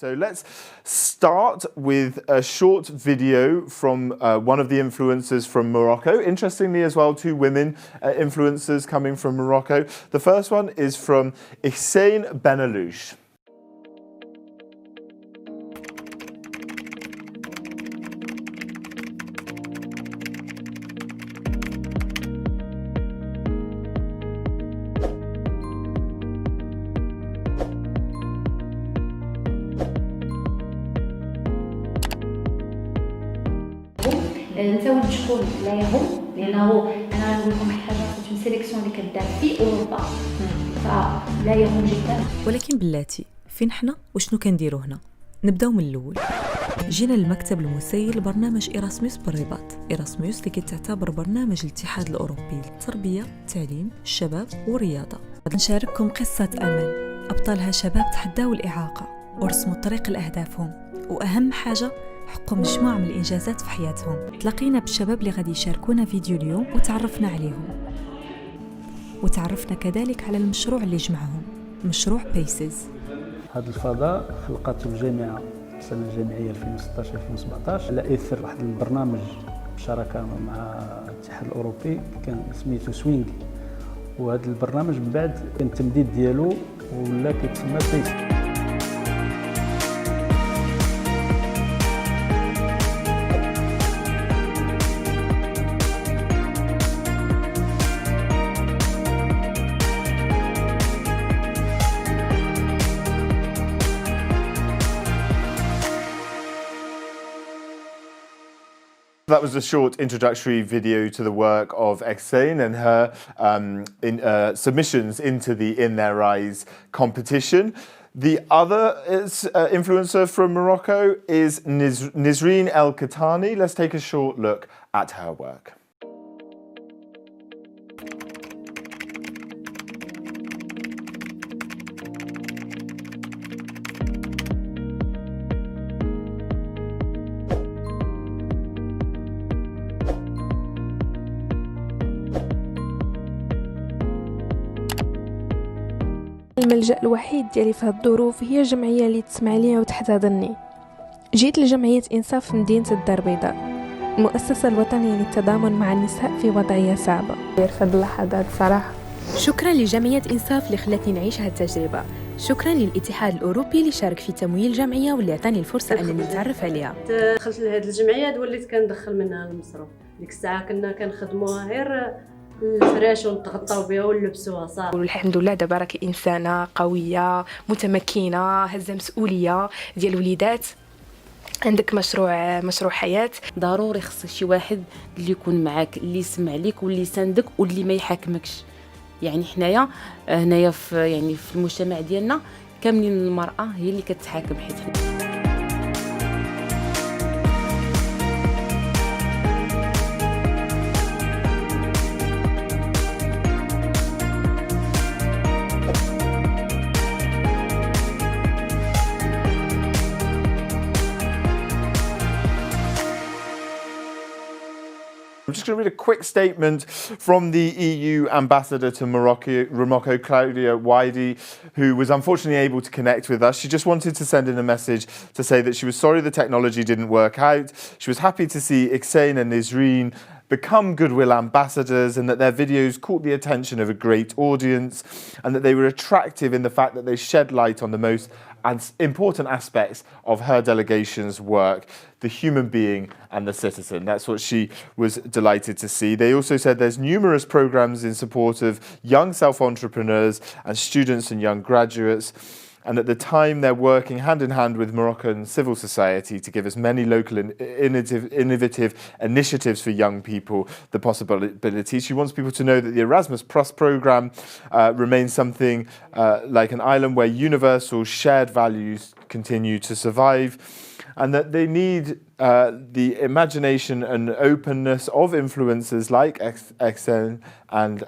So let's start with a short video from one of the influencers from Morocco. Interestingly as well, two women influencers coming from Morocco. The first one is from Hussein Benalouche. نساو نشكر لهم لانه انا نقول لكم حاجه كنت سيليكسيون اللي كدار في اوروبا فلا يهم جدا. ولكن بلاتي فين حنا وشنو كنديرو هنا؟ نبداو من الاول. جينا للمكتب المسير لبرنامج إيراسموس بالرباط. إيراسموس اللي كتعتبر برنامج الاتحاد الأوروبي للتربية، التعليم، الشباب والرياضة. نشارككم قصة أمل، أبطالها شباب تحداو الإعاقة ورسموا الطريق لأهدافهم، وأهم حاجة حققوا مجموعة من الإنجازات في حياتهم. تلاقينا بالشباب اللي غادي يشاركونا فيديو اليوم وتعرفنا عليهم، وتعرفنا كذلك على المشروع اللي جمعهم، مشروع بيسز. هذا الفضاء خلقته الجامعة السنة الجامعية 2016-2017 على إثر واحد البرنامج بشراكة مع الاتحاد الأوروبي كان سميتو سوينغ، وهذا البرنامج من بعد كان التمديد ديالو ولا كيتسمى بيسز. That was a short introductory video to the work of Hussein and her submissions into the In Their Eyes competition. The other influencer from Morocco is Nisreen El Khatani. Let's take a short look at her work. الملجأ الوحيد ديالي في هاد الظروف هي الجمعية اللي تسمع ليا وتحتضنني. جيت لجمعية إنصاف في مدينة الدار البيضاء، المؤسسة الوطنية للتضامن مع النساء في وضعية صعبة. في هاد اللحظات صراحة شكرا لجمعية إنصاف اللي خلتني نعيش هاد التجربة. شكرا للاتحاد الأوروبي اللي شارك في تمويل الجمعية واللي عطاني الفرصة أنني نتعرف عليها. دخلت لهاد الجمعية وليت كندخل منها المصروف. ديك الساعة كنا كنخدموها غير الفراش ونتغطاو بها ونلبسوها صافي. والحمد لله دابا راكي انسانه قويه متمكنه هزه مسؤوليه ديال الوليدات. عندك مشروع حياه. ضروري خص شي واحد اللي يكون معاك، اللي يسمع ليك واللي يساندك واللي ما يحاكمكش. يعني حنايا في المجتمع ديالنا كاملين المراه هي اللي كتحاكم حيت I'm just going to read a quick statement from the EU ambassador to Morocco, Claudia Waidi, who was unfortunately able to connect with us. She just wanted to send in a message to say that she was sorry the technology didn't work out. She was happy to see Hussein and Nisreen become goodwill ambassadors and that their videos caught the attention of a great audience and that they were attractive in the fact that they shed light on the most important aspects of her delegation's work, the human being and the citizen. That's what she was delighted to see. They also said there's numerous programs in support of young self-entrepreneurs and students and young graduates. And at the time, they're working hand in hand with Moroccan civil society to give as many local innovative initiatives for young people the possibility. She wants people to know that the Erasmus Plus program remains something like an island where universal shared values continue to survive, and that they need the imagination and openness of influencers like Hussein and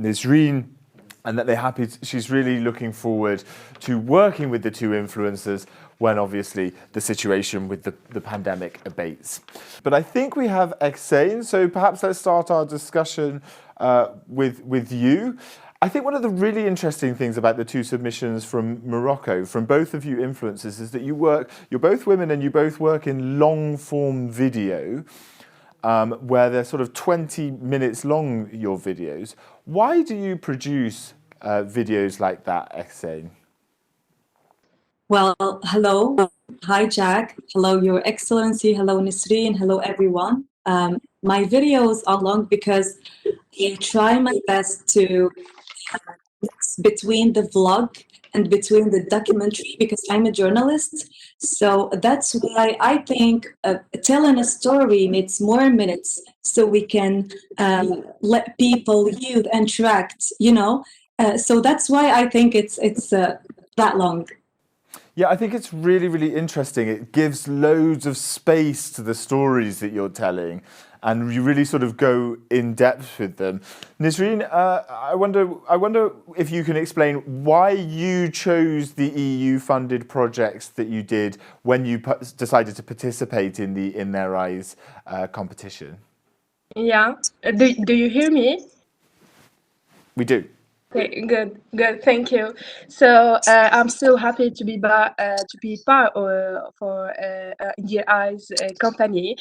Nisreen, and that she's really looking forward to working with the two influencers when obviously the situation with the pandemic abates. But I think we have Hussein, so perhaps let's start our discussion with you. I think one of the really interesting things about the two submissions from Morocco, from both of you influencers, is that you're both women and you both work in long form video, where they're sort of 20 minutes long, your videos. Why do you produce videos like that, Exane? Well, hello. Hi, Jack. Hello, Your Excellency. Hello, Nisreen. Hello, everyone. My videos are long because I try my best to mix between the vlog and between the documentary because I'm a journalist. So that's why I think telling a story needs more minutes so we can let people, youth, interact, you know. So that's why I think it's that long. Yeah, I think it's really, really interesting. It gives loads of space to the stories that you're telling, and you really sort of go in depth with them. Nisreen, I wonder if you can explain why you chose the EU-funded projects that you did when you decided to participate in the In Their Eyes competition. Yeah. Do you hear me? We do. Okay, good. Thank you. So I'm so happy to be part for Dear Eyes company.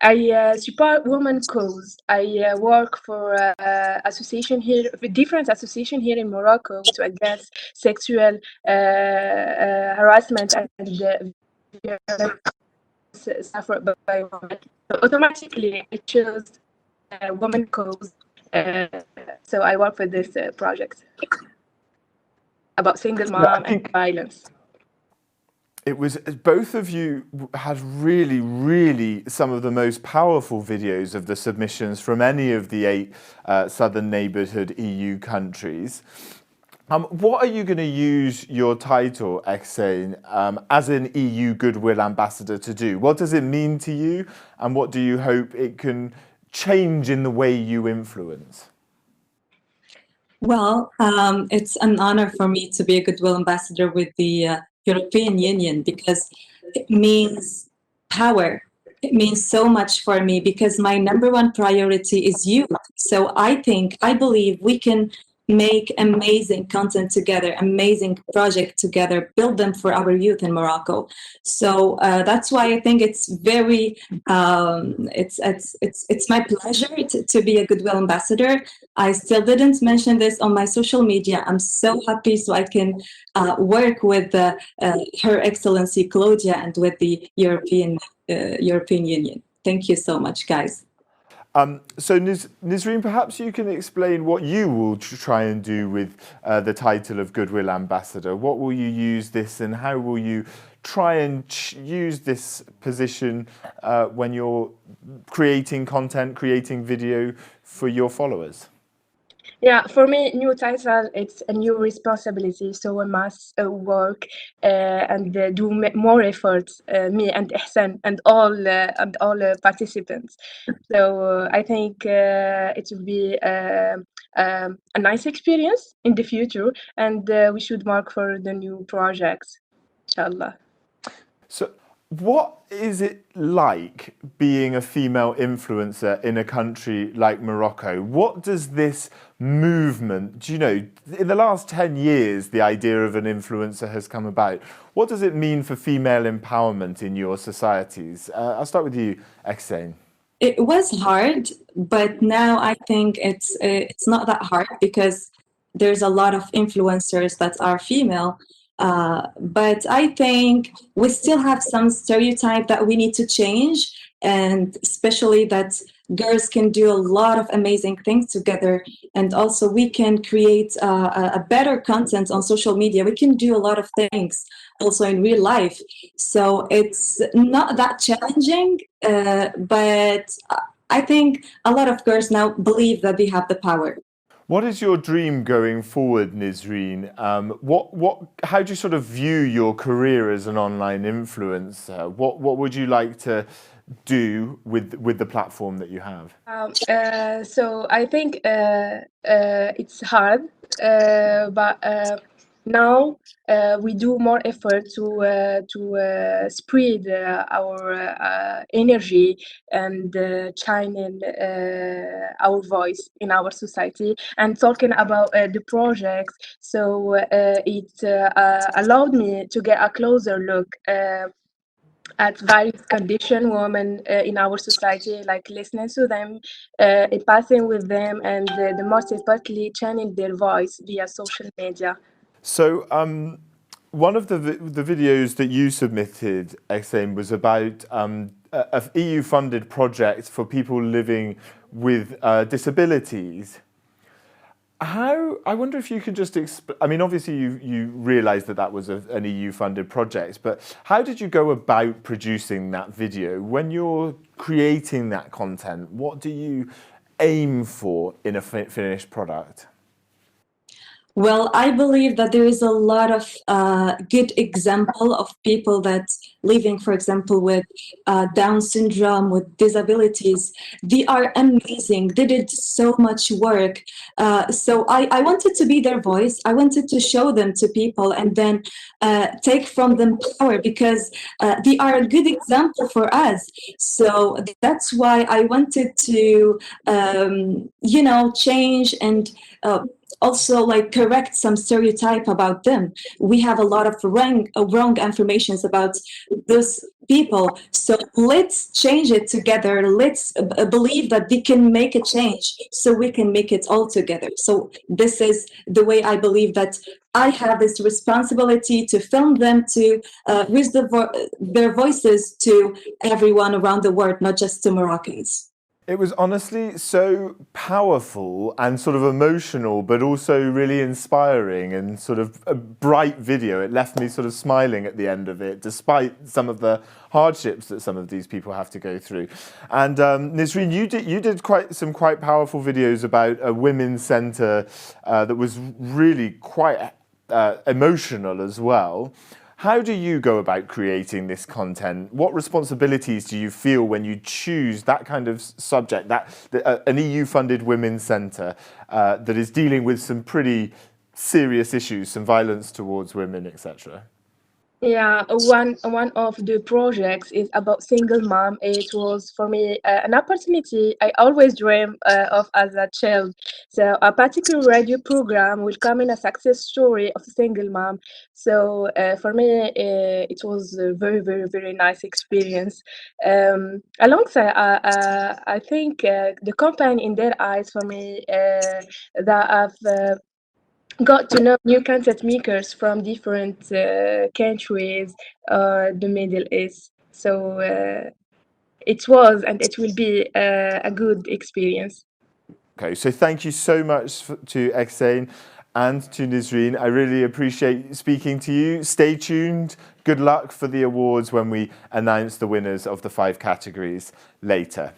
I support women cause. I work for association here, for different association here in Morocco to against sexual harassment and suffered by women. So automatically, I chose women cause. So I work for this project about single Yeah, I mom and think violence. it was both of you had really, really some of the most powerful videos of the submissions from any of the 8 southern neighbourhood EU countries. What are you going to use your title, Exane, as an EU Goodwill Ambassador to do? What does it mean to you, and what do you hope it can change in the way you influence? Well, it's an honor for me to be a Goodwill Ambassador with the European Union because it means power. It means so much for me because my number one priority is youth. So I believe we can make amazing content together, amazing project together, build them for our youth in Morocco. So that's why I think it's very, it's my pleasure to be a Goodwill Ambassador. I still didn't mention this on my social media. I'm so happy so I can work with Her Excellency Claudia and with the European Union. Thank you so much, guys. So Nisreen, perhaps you can explain what you will try and do with the title of Goodwill Ambassador. What will you use this, and how will you try and use this position when you're creating content, creating video for your followers? Yeah, for me, new title, it's a new responsibility. So we must work and do more efforts, me and Ihsan and all participants. So I think it will be a nice experience in the future, and we should work for the new projects, inshallah. So what is it like being a female influencer in a country like Morocco? What does this movement, you know, in the last 10 years, the idea of an influencer has come about. What does it mean for female empowerment in your societies? I'll start with you, Exane. It was hard, but now I think it's not that hard because there's a lot of influencers that are female. But I think we still have some stereotype that we need to change, and especially that girls can do a lot of amazing things together, and also we can create a better content on social media. We can do a lot of things also in real life. So it's not that challenging, but I think a lot of girls now believe that they have the power. What is your dream going forward, Nisreen? How do you sort of view your career as an online influencer? What would you like to do with the platform that you have? So I think it's hard, but now we do more effort to spread our energy and channel our voice in our society and talking about the projects. So it allowed me to get a closer look at various conditioned women in our society, like listening to them, empathizing with them, and the most importantly, channeling their voice via social media. So, one of the videos that you submitted, Exane, was about a EU-funded project for people living with disabilities. I wonder if you could just I mean, obviously you realised that that was an EU-funded project, but how did you go about producing that video? When you're creating that content, what do you aim for in a finished product? Well, I believe that there is a lot of good example of people that living, for example, with Down syndrome, with disabilities. They are amazing. They did so much work. So I wanted to be their voice. I wanted to show them to people and then take from them power, because they are a good example for us. So that's why I wanted to, change and also like correct some stereotype about them. We have a lot of wrong informations about those people. So let's change it together. Let's believe that they can make a change, so we can make it all together. So this is the way I believe that I have this responsibility to film them, to raise their voices to everyone around the world, not just to Moroccans. It was honestly so powerful and sort of emotional, but also really inspiring and sort of a bright video. It left me sort of smiling at the end of it, despite some of the hardships that some of these people have to go through. And Nisreen, you did some quite powerful videos about a women's centre that was really quite emotional as well. How do you go about creating this content? What responsibilities do you feel when you choose that kind of subject, an EU-funded women's centre that is dealing with some pretty serious issues, some violence towards women, etc.? Yeah, one of the projects is about single mom. It was for me an opportunity I always dreamed of as a child. So a particular radio program will come in a success story of a single mom. So for me, it was a very, very, very nice experience. Alongside, I think the company in their eyes for me that have got to know new content makers from different countries, the Middle East. So it was and it will be a good experience. Okay, so thank you so much to Exane and to Nisreen. I really appreciate speaking to you. Stay tuned. Good luck for the awards when we announce the winners of the 5 categories later.